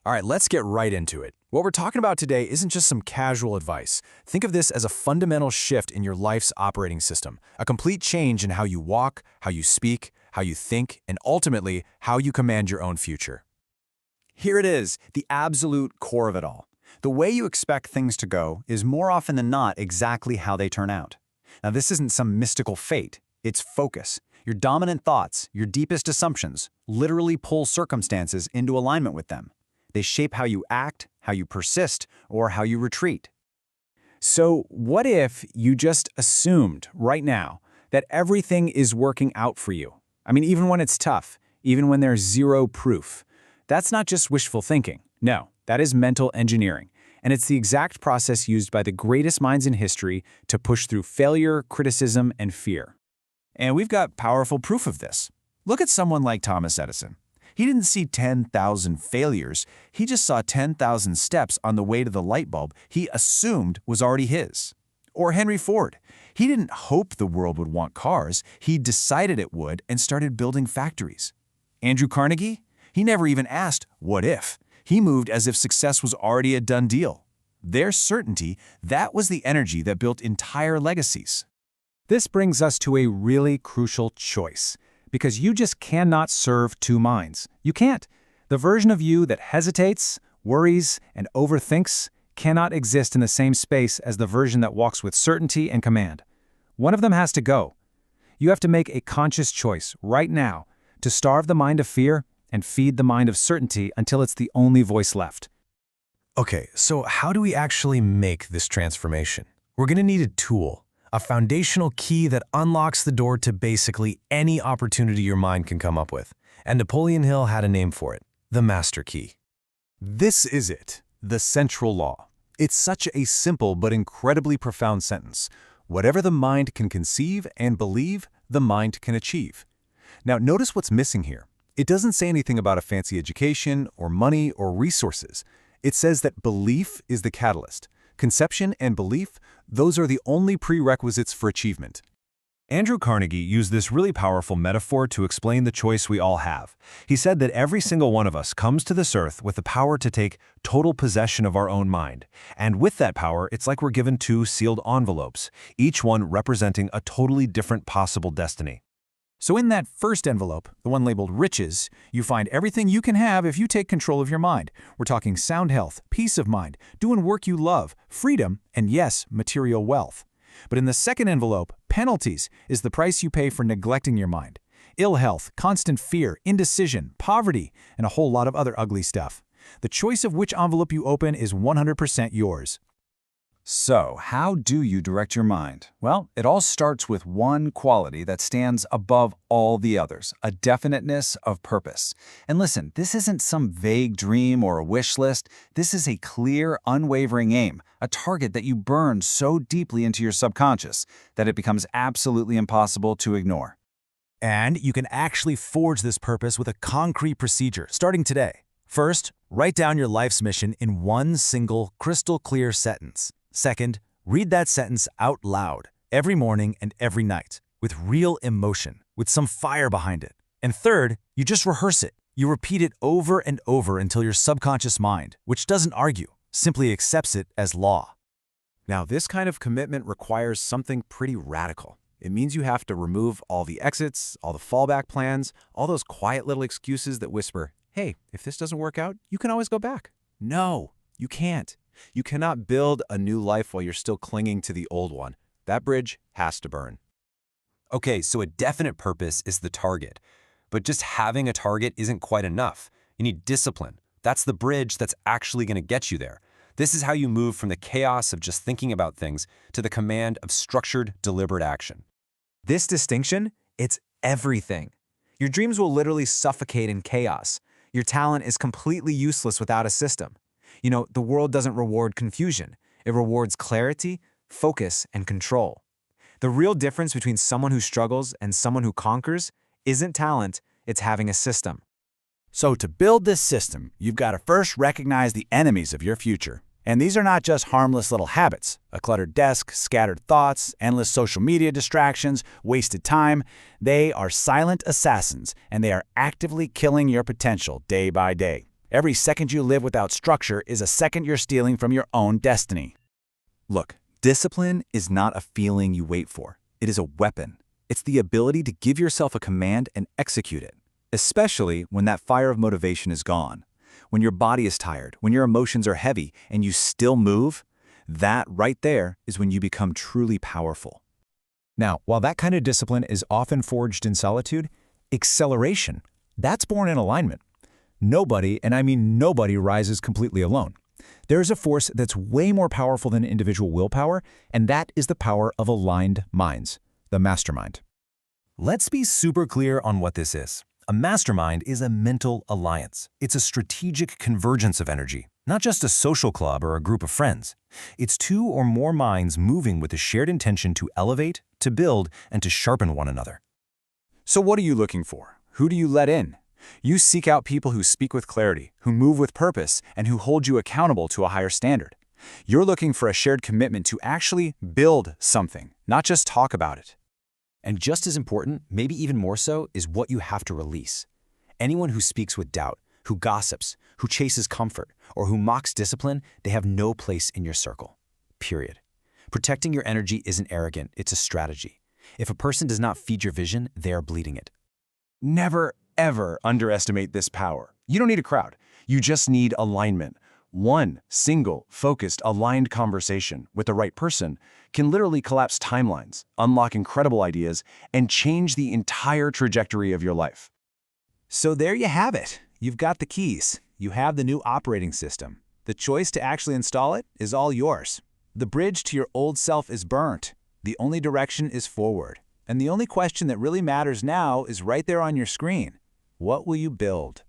All right, let's get right into it. What we're talking about today isn't just some casual advice. Think of this as a fundamental shift in your life's operating system, a complete change in how you walk, how you speak, how you think, and ultimately, how you command your own future. Here it is, the absolute core of it all. The way you expect things to go is more often than not exactly how they turn out. Now, this isn't some mystical fate. It's focus. Your dominant thoughts, your deepest assumptions, literally pull circumstances into alignment with them. They shape how you act, how you persist, or how you retreat. So what if you just assumed right now that everything is working out for you? I mean, even when it's tough, even when there's zero proof. That's not just wishful thinking. No, that is mental engineering. And it's the exact process used by the greatest minds in history to push through failure, criticism, and fear. And we've got powerful proof of this. Look at someone like Thomas Edison. He didn't see 10,000 failures. He just saw 10,000 steps on the way to the light bulb he assumed was already his. Or Henry Ford. He didn't hope the world would want cars. He decided it would and started building factories. Andrew Carnegie? He never even asked, what if? He moved as if success was already a done deal. Their certainty, that was the energy that built entire legacies. This brings us to a really crucial choice. Because you just cannot serve two minds. You can't. The version of you that hesitates, worries, and overthinks cannot exist in the same space as the version that walks with certainty and command. One of them has to go. You have to make a conscious choice right now to starve the mind of fear and feed the mind of certainty until it's the only voice left. Okay, so how do we actually make this transformation? We're going to need a tool. A foundational key that unlocks the door to basically any opportunity your mind can come up with. And Napoleon Hill had a name for it, the master key. This is it, the central law. It's such a simple but incredibly profound sentence. Whatever the mind can conceive and believe, the mind can achieve. Now, notice what's missing here. It doesn't say anything about a fancy education or money or resources. It says that belief is the catalyst. Conception and belief, those are the only prerequisites for achievement. Andrew Carnegie used this really powerful metaphor to explain the choice we all have. He said that every single one of us comes to this earth with the power to take total possession of our own mind. And with that power, it's like we're given two sealed envelopes, each one representing a totally different possible destiny. So in that first envelope, the one labeled Riches, you find everything you can have if you take control of your mind. We're talking sound health, peace of mind, doing work you love, freedom, and yes, material wealth. But in the second envelope, Penalties, is the price you pay for neglecting your mind. Ill health, constant fear, indecision, poverty, and a whole lot of other ugly stuff. The choice of which envelope you open is 100% yours. So, how do you direct your mind? Well, it all starts with one quality that stands above all the others, a definiteness of purpose. And listen, this isn't some vague dream or a wish list. This is a clear, unwavering aim, a target that you burn so deeply into your subconscious that it becomes absolutely impossible to ignore. And you can actually forge this purpose with a concrete procedure starting today. First, write down your life's mission in one single, crystal clear sentence. Second, read that sentence out loud every morning and every night with real emotion, with some fire behind it. And third, you just rehearse it. You repeat it over and over until your subconscious mind, which doesn't argue, simply accepts it as law. Now, this kind of commitment requires something pretty radical. It means you have to remove all the exits, all the fallback plans, all those quiet little excuses that whisper, hey, if this doesn't work out, you can always go back. No, you can't. You cannot build a new life while you're still clinging to the old one. That bridge has to burn. Okay, so a definite purpose is the target. But just having a target isn't quite enough. You need discipline. That's the bridge that's actually going to get you there. This is how you move from the chaos of just thinking about things to the command of structured, deliberate action. This distinction, it's everything. Your dreams will literally suffocate in chaos. Your talent is completely useless without a system. You know, the world doesn't reward confusion. It rewards clarity, focus, and control. The real difference between someone who struggles and someone who conquers isn't talent, it's having a system. So to build this system, you've got to first recognize the enemies of your future. And these are not just harmless little habits, a cluttered desk, scattered thoughts, endless social media distractions, wasted time. They are silent assassins, and they are actively killing your potential day by day. Every second you live without structure is a second you're stealing from your own destiny. Look, discipline is not a feeling you wait for. It is a weapon. It's the ability to give yourself a command and execute it, especially when that fire of motivation is gone. When your body is tired, when your emotions are heavy, and you still move, that right there is when you become truly powerful. Now, while that kind of discipline is often forged in solitude, acceleration, that's born in alignment. Nobody, and I mean nobody, rises completely alone. There is a force that's way more powerful than individual willpower, and that is the power of aligned minds, the mastermind. Let's be super clear on what this is. A mastermind is a mental alliance. It's a strategic convergence of energy, not just a social club or a group of friends. It's two or more minds moving with a shared intention to elevate, to build, and to sharpen one another. So what are you looking for? Who do you let in? You seek out people who speak with clarity, who move with purpose, and who hold you accountable to a higher standard. You're looking for a shared commitment to actually build something, not just talk about it. And just as important, maybe even more so, is what you have to release. Anyone who speaks with doubt, who gossips, who chases comfort, or who mocks discipline, they have no place in your circle. Period. Protecting your energy isn't arrogant, it's a strategy. If a person does not feed your vision, they are bleeding it. Never, ever underestimate this power. You don't need a crowd. You just need alignment. One single, focused, aligned conversation with the right person can literally collapse timelines, unlock incredible ideas, and change the entire trajectory of your life. So there you have it. You've got the keys. You have the new operating system. The choice to actually install it is all yours. The bridge to your old self is burnt. The only direction is forward. And the only question that really matters now is right there on your screen. What will you build?